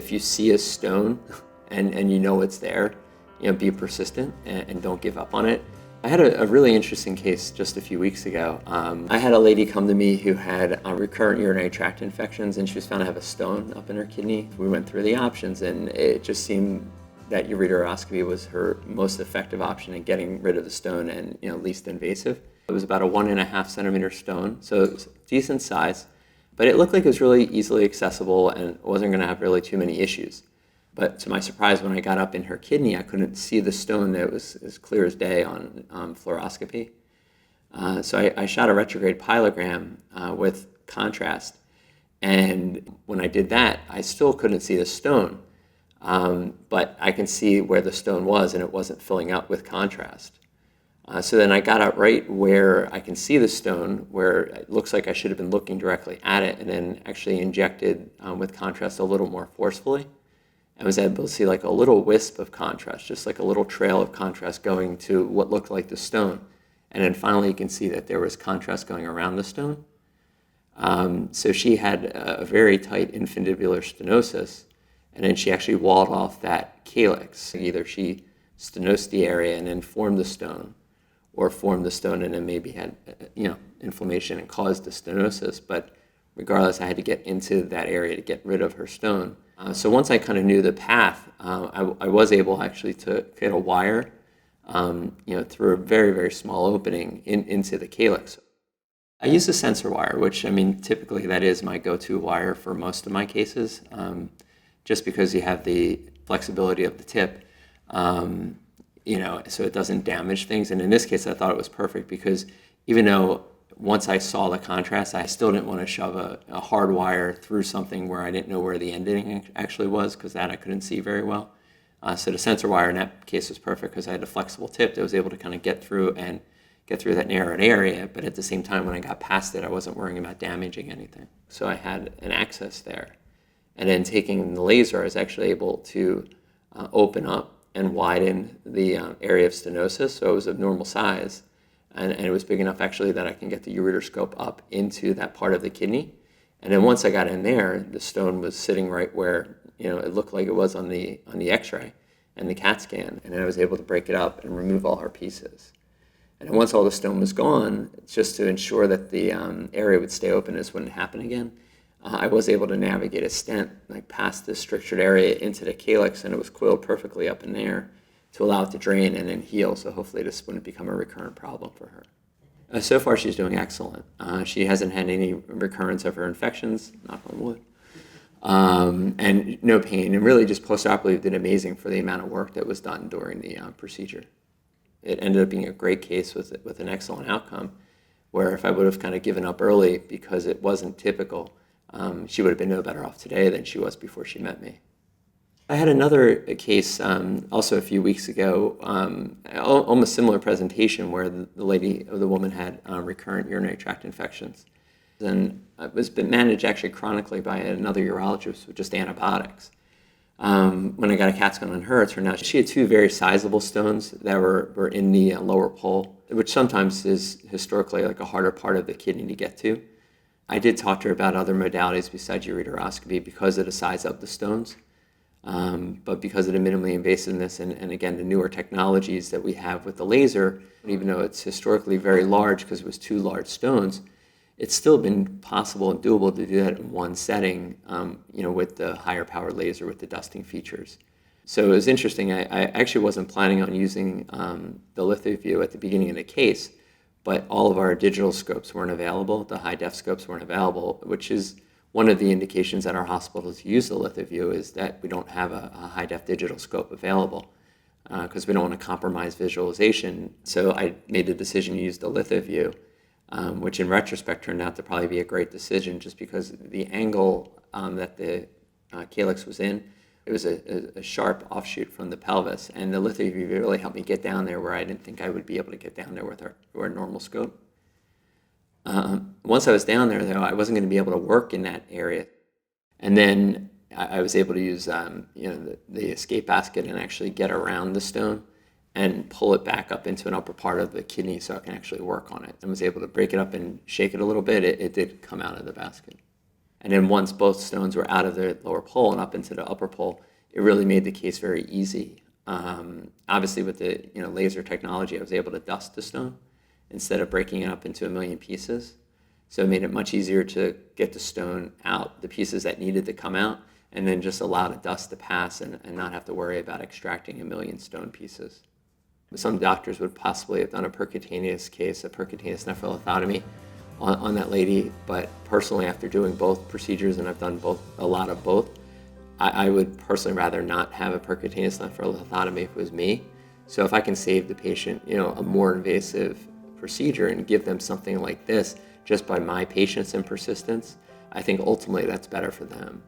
if you see a stone and you know it's there, be persistent and don't give up on it. I had a really interesting case just a few weeks ago. I had a lady come to me who had recurrent urinary tract infections, and she was found to have a stone up in her kidney. We went through the options, and it just seemed that ureteroscopy was her most effective option in getting rid of the stone and least invasive. It was about a 1.5 centimeter stone, so it was decent size, but it looked like it was really easily accessible and wasn't going to have really too many issues. But to my surprise, when I got up in her kidney, I couldn't see the stone. It was as clear as day on fluoroscopy. So I shot a retrograde pyelogram with contrast, and when I did that, I still couldn't see the stone. But I can see where the stone was, and it wasn't filling up with contrast. So then I got out right where I can see the stone, where it looks like I should have been looking directly at it, and then actually injected with contrast a little more forcefully. I was able to see like a little wisp of contrast, just like a little trail of contrast going to what looked like the stone. And then finally you can see that there was contrast going around the stone. So she had a very tight infundibular stenosis, and then she actually walled off that calyx. Either she stenosed the area and then formed the stone, or formed the stone and then maybe had inflammation and caused the stenosis. But regardless, I had to get into that area to get rid of her stone. So once I kind of knew the path, I was able actually to get a wire through a very, very small opening into the calyx. I use a sensor wire, which, typically that is my go-to wire for most of my cases, just because you have the flexibility of the tip, so it doesn't damage things. And in this case, I thought it was perfect because even though once I saw the contrast, I still didn't want to shove a hard wire through something where I didn't know where the ending actually was, because that I couldn't see very well. So the sensor wire in that case was perfect because I had a flexible tip that was able to kind of get through that narrowed area, but at the same time when I got past it, I wasn't worrying about damaging anything. So I had an access there. And then taking the laser, I was actually able to open up and widen the area of stenosis, so it was of normal size. And it was big enough actually that I can get the ureteroscope up into that part of the kidney. And then once I got in there, the stone was sitting right where it looked like it was on the X-ray and the CAT scan. And then I was able to break it up and remove all her pieces. And then once all the stone was gone, just to ensure that the area would stay open, this wouldn't happen again, I was able to navigate a stent past this strictured area into the calyx, and it was coiled perfectly up in there to allow it to drain and then heal, so hopefully this wouldn't become a recurrent problem for her. So far she's doing excellent. She hasn't had any recurrence of her infections, knock on wood, and no pain, and really just postoperatively did amazing for the amount of work that was done during the procedure. It ended up being a great case with an excellent outcome, where if I would have kind of given up early because it wasn't typical, she would have been no better off today than she was before she met me. I had another case also a few weeks ago, almost similar presentation, where the woman had recurrent urinary tract infections. And it was been managed actually chronically by another urologist with just antibiotics. When I got a CAT scan on her, it turned out she had two very sizable stones that were in the lower pole, which sometimes is historically like a harder part of the kidney to get to. I did talk to her about other modalities besides ureteroscopy because of the size of the stones. But because of the minimally invasiveness and again, the newer technologies that we have with the laser, even though it's historically very large because it was two large stones, it's still been possible and doable to do that in one setting, with the higher power laser with the dusting features. So it was interesting. I actually wasn't planning on using the LithoView at the beginning of the case, but all of our digital scopes weren't available. The high def scopes weren't available, which is one of the indications at our hospitals use the LithoView is that we don't have a high-def digital scope available because we don't want to compromise visualization. So I made the decision to use the LithoView, which in retrospect turned out to probably be a great decision just because the angle that the calyx was in, it was a sharp offshoot from the pelvis, and the LithoView really helped me get down there where I didn't think I would be able to get down there with our normal scope. Once I was down there, though, I wasn't going to be able to work in that area. And then I was able to use the escape basket and actually get around the stone and pull it back up into an upper part of the kidney so I can actually work on it. And was able to break it up and shake it a little bit. It did come out of the basket. And then once both stones were out of the lower pole and up into the upper pole, it really made the case very easy. Obviously, with the laser technology, I was able to dust the stone instead of breaking it up into a million pieces. So it made it much easier to get the stone out, the pieces that needed to come out, and then just allow the dust to pass and not have to worry about extracting a million stone pieces. Some doctors would possibly have done a percutaneous case, a percutaneous nephrolithotomy on that lady, but personally, after doing both procedures, and I've done a lot of both, I would personally rather not have a percutaneous nephrolithotomy if it was me. So if I can save the patient, a more invasive procedure and give them something like this just by my patience and persistence, I think ultimately that's better for them.